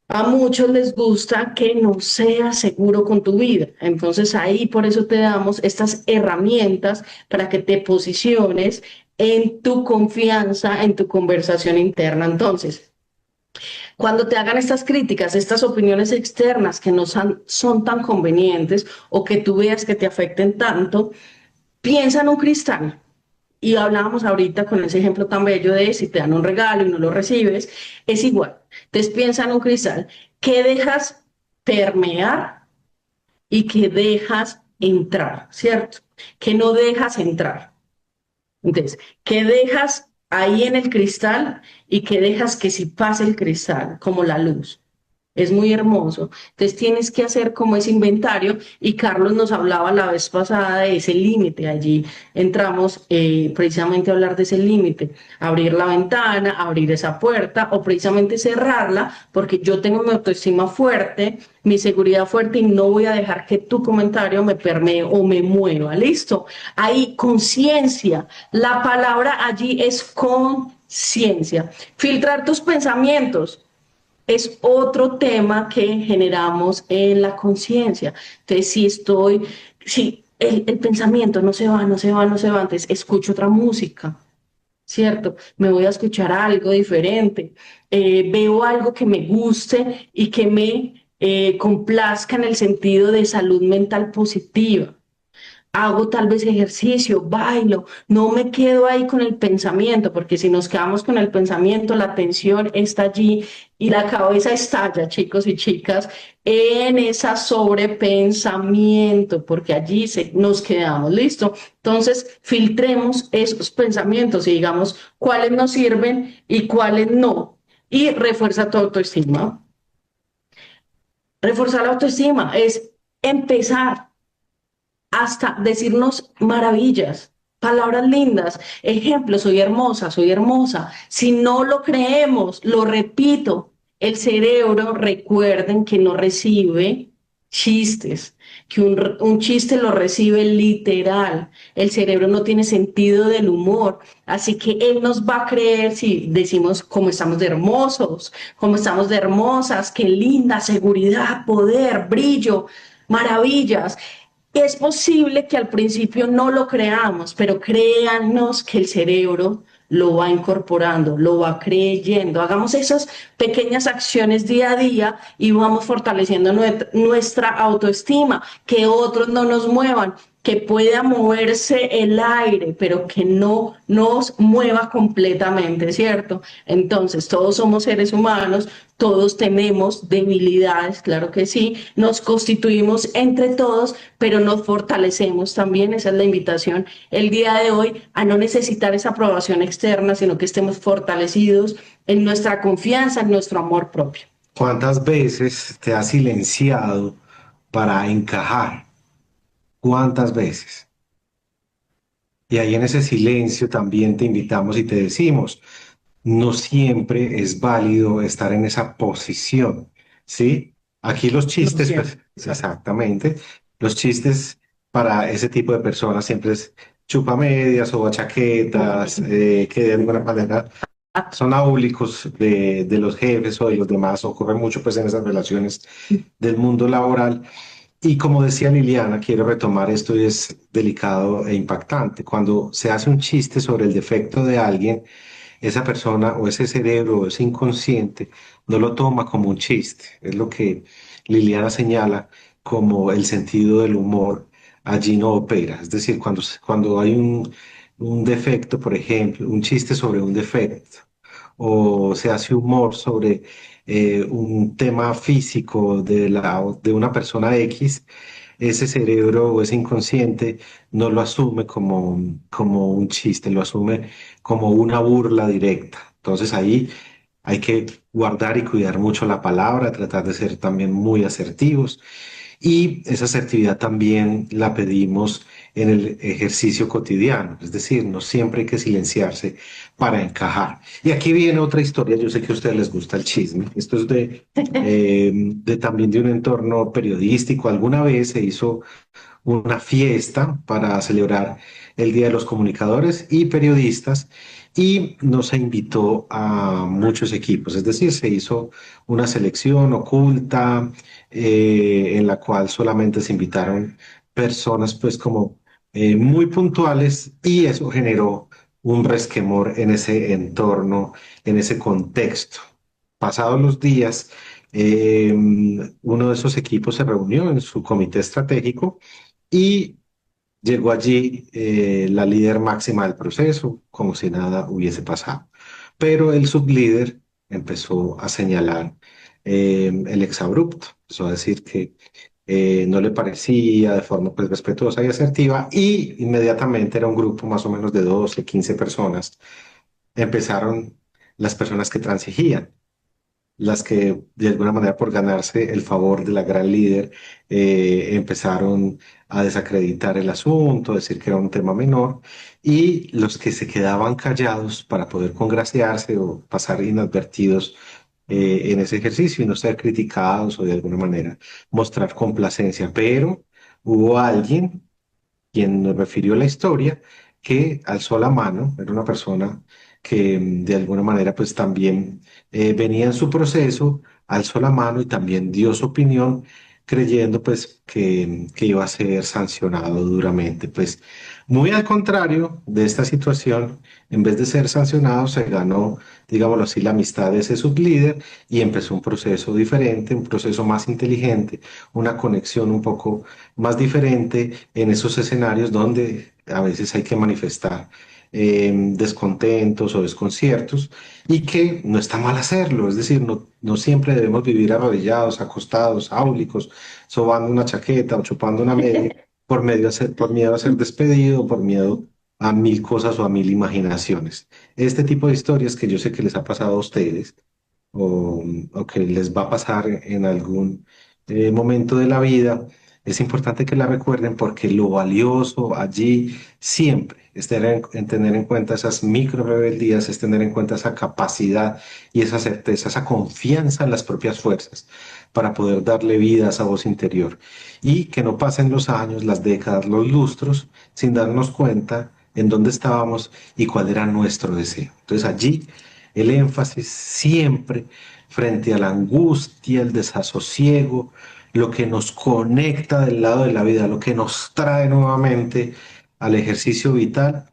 S2: A muchos les gusta que no seas seguro con tu vida. Entonces ahí por eso te damos estas herramientas para que te posiciones en tu confianza, en tu conversación interna. Entonces, cuando te hagan estas críticas, estas opiniones externas que no son tan convenientes o que tú veas que te afecten tanto, piensa en un cristal. Y hablábamos ahorita con ese ejemplo tan bello de si te dan un regalo y no lo recibes, es igual. Entonces piensa en un cristal que dejas permear y que dejas entrar, ¿cierto? Que no dejas entrar. Entonces, que dejas ahí en el cristal y que dejas que si pase el cristal, como la luz. Es muy hermoso. Entonces tienes que hacer como ese inventario y Carlos nos hablaba la vez pasada de ese límite. Allí entramos precisamente a hablar de ese límite, abrir la ventana, abrir esa puerta o precisamente cerrarla porque yo tengo mi autoestima fuerte, mi seguridad fuerte y no voy a dejar que tu comentario me permee o me mueva. ¿Listo? Ahí conciencia. La palabra allí es conciencia. Filtrar tus pensamientos es otro tema que generamos en la conciencia. Entonces, si el pensamiento no se va, no se va, no se va, entonces escucho otra música, ¿cierto? Me voy a escuchar algo diferente, veo algo que me guste y que me complazca en el sentido de salud mental positiva. Hago tal vez ejercicio, bailo, no me quedo ahí con el pensamiento, porque si nos quedamos con el pensamiento, la tensión está allí y la cabeza estalla, chicos y chicas, en esa sobrepensamiento, porque allí nos quedamos, ¿listo? Entonces, filtremos esos pensamientos y digamos cuáles nos sirven y cuáles no. Y refuerza tu autoestima. Reforzar la autoestima es empezar hasta decirnos maravillas, palabras lindas, ejemplo, soy hermosa, soy hermosa. Si no lo creemos, lo repito, el cerebro, recuerden que no recibe chistes, que un chiste lo recibe literal. El cerebro no tiene sentido del humor, así que él nos va a creer si decimos cómo estamos de hermosos, cómo estamos de hermosas, qué linda, seguridad, poder, brillo, maravillas. Es posible que al principio no lo creamos, pero créanos que el cerebro lo va incorporando, lo va creyendo. Hagamos esas pequeñas acciones día a día y vamos fortaleciendo nuestra autoestima, que otros no nos muevan, que pueda moverse el aire, pero que no nos mueva completamente, ¿cierto? Entonces, todos somos seres humanos, todos tenemos debilidades, claro que sí, nos constituimos entre todos, pero nos fortalecemos también, esa es la invitación el día de hoy, a no necesitar esa aprobación externa, sino que estemos fortalecidos en nuestra confianza, en nuestro amor propio.
S3: ¿Cuántas veces te has silenciado para encajar? ¿Cuántas veces? Y ahí en ese silencio también te invitamos y te decimos, no siempre es válido estar en esa posición, ¿sí? Aquí los
S2: No
S3: chistes, pues,
S2: siempre. Exacto.
S3: exactamente, los chistes para ese tipo de personas siempre es chupamedias o chaquetas, que de alguna manera son áulicos de los jefes o de los demás, ocurre mucho pues en esas relaciones del mundo laboral. Y como decía Liliana, quiero retomar esto y es delicado e impactante. Cuando se hace un chiste sobre el defecto de alguien, esa persona o ese cerebro o ese inconsciente no lo toma como un chiste. Es lo que Liliana señala como el sentido del humor allí no opera. Es decir, cuando hay un defecto, por ejemplo, un chiste sobre un defecto, o se hace humor sobre un tema físico de una persona X, ese cerebro o ese inconsciente no lo asume como un chiste, lo asume como una burla directa. Entonces ahí hay que guardar y cuidar mucho la palabra, tratar de ser también muy asertivos y esa asertividad también la pedimos en el ejercicio cotidiano, es decir, no siempre hay que silenciarse para encajar. Y aquí viene otra historia, yo sé que a ustedes les gusta el chisme, esto es de también de un entorno periodístico. Alguna vez se hizo una fiesta para celebrar el Día de los Comunicadores y Periodistas y no se invitó a muchos equipos, es decir, se hizo una selección oculta en la cual solamente se invitaron personas pues como muy puntuales y eso generó un resquemor en ese entorno, en ese contexto. Pasados los días, uno de esos equipos se reunió en su comité estratégico y llegó allí la líder máxima del proceso, como si nada hubiese pasado. Pero el sublíder empezó a señalar el exabrupto, empezó a decir que no le parecía de forma pues, respetuosa y asertiva, y inmediatamente era un grupo más o menos de 12, 15 personas. Empezaron las personas que transigían, las que de alguna manera por ganarse el favor de la gran líder empezaron a desacreditar el asunto, decir que era un tema menor, y los que se quedaban callados para poder congraciarse o pasar inadvertidos en ese ejercicio y no ser criticados o de alguna manera mostrar complacencia. Pero hubo alguien quien nos refirió la historia, que alzó la mano, era una persona que de alguna manera pues también venía en su proceso, alzó la mano y también dio su opinión, creyendo pues que iba a ser sancionado duramente. Pues muy al contrario de esta situación, en vez de ser sancionado, se ganó, digámoslo así, la amistad de ese sublíder y empezó un proceso diferente, un proceso más inteligente, una conexión un poco más diferente en esos escenarios donde a veces hay que manifestar descontentos o desconciertos y que no está mal hacerlo, es decir, no siempre debemos vivir arrodillados, acostados, áulicos, sobando una chaqueta o chupando una media por miedo a ser despedido, por miedo a mil cosas o a mil imaginaciones. Este tipo de historias que yo sé que les ha pasado a ustedes o que les va a pasar en algún momento de la vida, es importante que la recuerden porque lo valioso allí siempre es en tener en cuenta esas micro rebeldías, es tener en cuenta esa capacidad y esa certeza, esa confianza en las propias fuerzas para poder darle vida a esa voz interior y que no pasen los años, las décadas, los lustros sin darnos cuenta en dónde estábamos y cuál era nuestro deseo. Entonces allí el énfasis siempre frente a la angustia, el desasosiego, lo que nos conecta del lado de la vida, lo que nos trae nuevamente al ejercicio vital,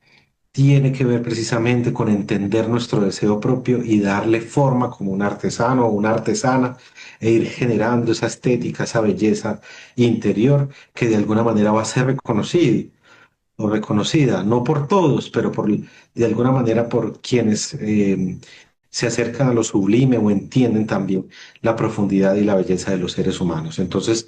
S3: tiene que ver precisamente con entender nuestro deseo propio y darle forma como un artesano o una artesana e ir generando esa estética, esa belleza interior que de alguna manera va a ser reconocida o reconocida, no por todos, pero de alguna manera por quienes se acercan a lo sublime o entienden también la profundidad y la belleza de los seres humanos. Entonces,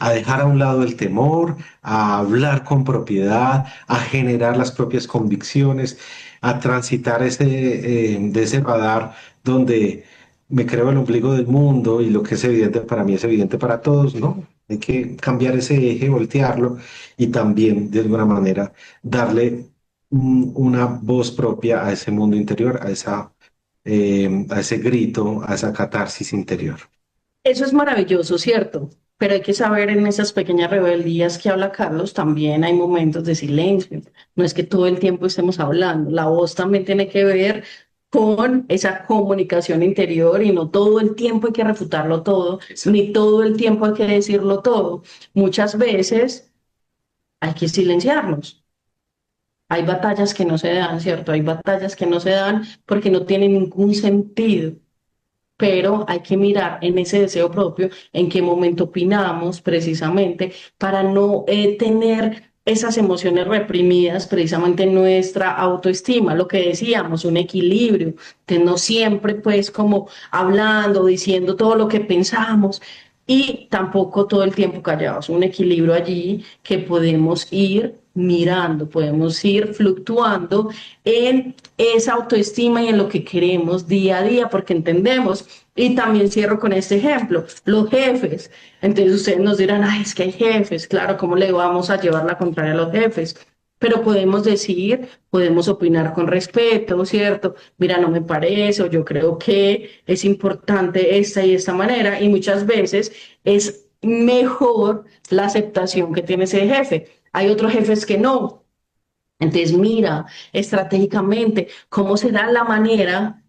S3: a dejar a un lado el temor, a hablar con propiedad, a generar las propias convicciones, a transitar de ese radar donde me creo el ombligo del mundo y lo que es evidente para mí es evidente para todos, ¿no? Hay que cambiar ese eje, voltearlo y también de alguna manera darle una voz propia a ese mundo interior, a ese grito, a esa catarsis interior.
S2: Eso es maravilloso, ¿cierto? Pero hay que saber en esas pequeñas rebeldías que habla Carlos, también hay momentos de silencio. No es que todo el tiempo estemos hablando. La voz también tiene que ver con esa comunicación interior y no todo el tiempo hay que refutarlo todo, ni todo el tiempo hay que decirlo todo. Muchas veces hay que silenciarnos. Hay batallas que no se dan, ¿cierto? Hay batallas que no se dan porque no tienen ningún sentido, pero hay que mirar en ese deseo propio en qué momento opinamos precisamente para no tener esas emociones reprimidas, precisamente nuestra autoestima, lo que decíamos, un equilibrio, que no siempre pues como hablando, diciendo todo lo que pensamos y tampoco todo el tiempo callados, un equilibrio allí que podemos ir mirando, podemos ir fluctuando en esa autoestima y en lo que queremos día a día, porque entendemos, y también cierro con este ejemplo, los jefes. Entonces ustedes nos dirán, ay, es que hay jefes, claro, ¿cómo le vamos a llevar la contraria a los jefes? Pero podemos decir, podemos opinar con respeto, ¿cierto? Mira, no me parece, o yo creo que es importante esta y esta manera, y muchas veces es mejor la aceptación que tiene ese jefe. Hay otros jefes que no. Entonces, mira estratégicamente cómo será la manera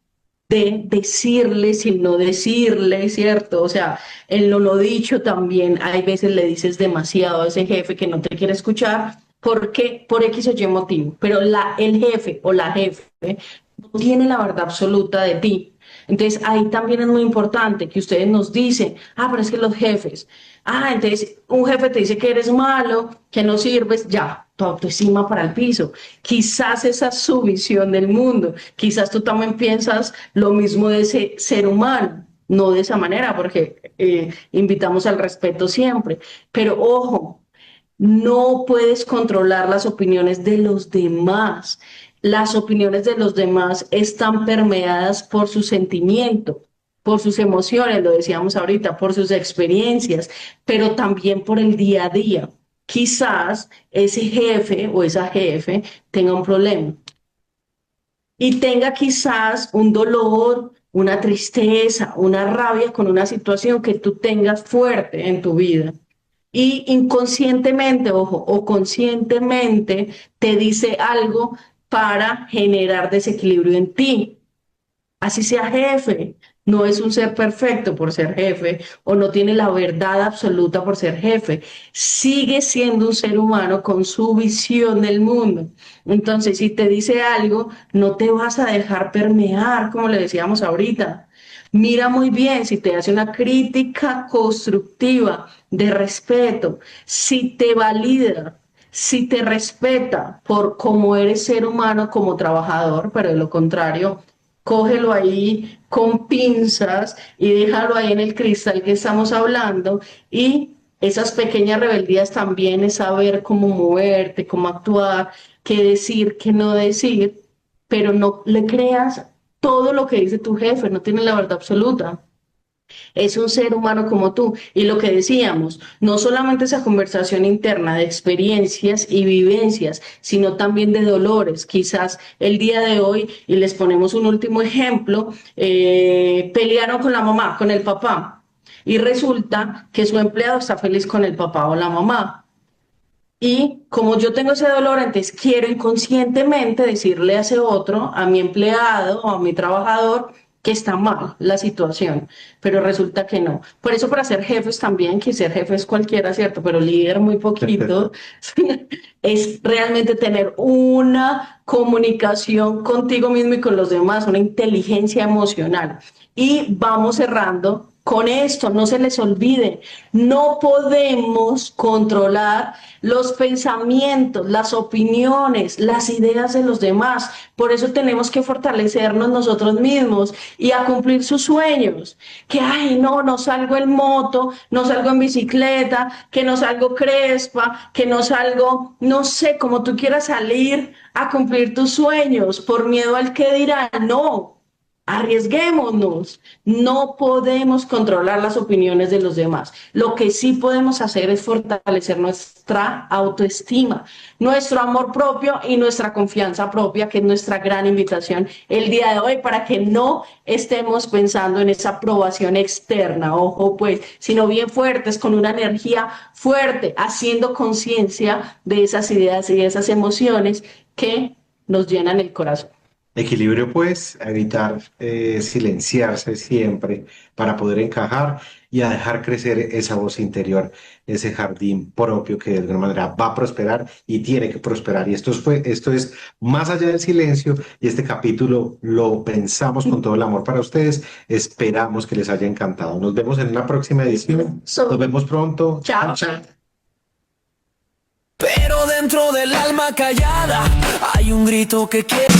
S2: de decirle sin no decirle, ¿cierto? O sea, en lo no dicho también hay veces le dices demasiado a ese jefe que no te quiere escuchar porque por X o Y motivo, pero el jefe o la jefe no tiene la verdad absoluta de ti. Entonces ahí también es muy importante que ustedes nos dicen, pero es que los jefes, entonces un jefe te dice que eres malo, que no sirves, ya, tu autoestima para el piso. Quizás esa es su visión del mundo, quizás tú también piensas lo mismo de ese ser humano, no de esa manera, porque invitamos al respeto siempre, pero ojo, no puedes controlar las opiniones de los demás. Las opiniones de los demás están permeadas por su sentimiento, por sus emociones, lo decíamos ahorita, por sus experiencias, pero también por el día a día. Quizás ese jefe o esa jefe tenga un problema y tenga quizás un dolor, una tristeza, una rabia con una situación que tú tengas fuerte en tu vida. Y inconscientemente, ojo, o conscientemente te dice algo para generar desequilibrio en ti. Así sea jefe, no es un ser perfecto por ser jefe o no tiene la verdad absoluta por ser jefe. Sigue siendo un ser humano con su visión del mundo. Entonces, si te dice algo, no te vas a dejar permear, como le decíamos ahorita. Mira muy bien si te hace una crítica constructiva de respeto, si te valida, si te respeta por cómo eres ser humano como trabajador, pero de lo contrario, cógelo ahí con pinzas y déjalo ahí en el cristal que estamos hablando. Y esas pequeñas rebeldías también es saber cómo moverte, cómo actuar, qué decir, qué no decir, pero no le creas todo lo que dice tu jefe, no tiene la verdad absoluta. Es un ser humano como tú. Y lo que decíamos, no solamente esa conversación interna de experiencias y vivencias, sino también de dolores. Quizás el día de hoy, y les ponemos un último ejemplo, pelearon con la mamá, con el papá, y resulta que su empleado está feliz con el papá o la mamá. Y como yo tengo ese dolor, entonces quiero inconscientemente decirle a ese otro, a mi empleado o a mi trabajador, que está mal la situación, pero resulta que no. Por eso para ser jefes también, que ser jefe es cualquiera, ¿cierto? Pero líder muy poquito, es realmente tener una comunicación contigo mismo y con los demás, una inteligencia emocional. Y vamos cerrando con esto, no se les olvide, no podemos controlar los pensamientos, las opiniones, las ideas de los demás. Por eso tenemos que fortalecernos nosotros mismos y a cumplir sus sueños. Que, ay, no salgo en moto, no salgo en bicicleta, que no salgo crespa, que no salgo, no sé, como tú quieras salir a cumplir tus sueños por miedo al que dirán. No. Arriesguémonos, no podemos controlar las opiniones de los demás. Lo que sí podemos hacer es fortalecer nuestra autoestima, nuestro amor propio y nuestra confianza propia, que es nuestra gran invitación el día de hoy, para que no estemos pensando en esa aprobación externa, ojo pues, sino bien fuertes, con una energía fuerte, haciendo conciencia de esas ideas y de esas emociones que nos llenan el corazón.
S3: Equilibrio, pues, a evitar silenciarse siempre para poder encajar y a dejar crecer esa voz interior, ese jardín propio que de alguna manera va a prosperar y tiene que prosperar. Y esto es más allá del silencio, y este capítulo lo pensamos con todo el amor para ustedes. Esperamos que les haya encantado. Nos vemos en una próxima edición. Nos vemos pronto.
S2: Chao.
S1: Pero dentro del alma callada hay un grito que quiere.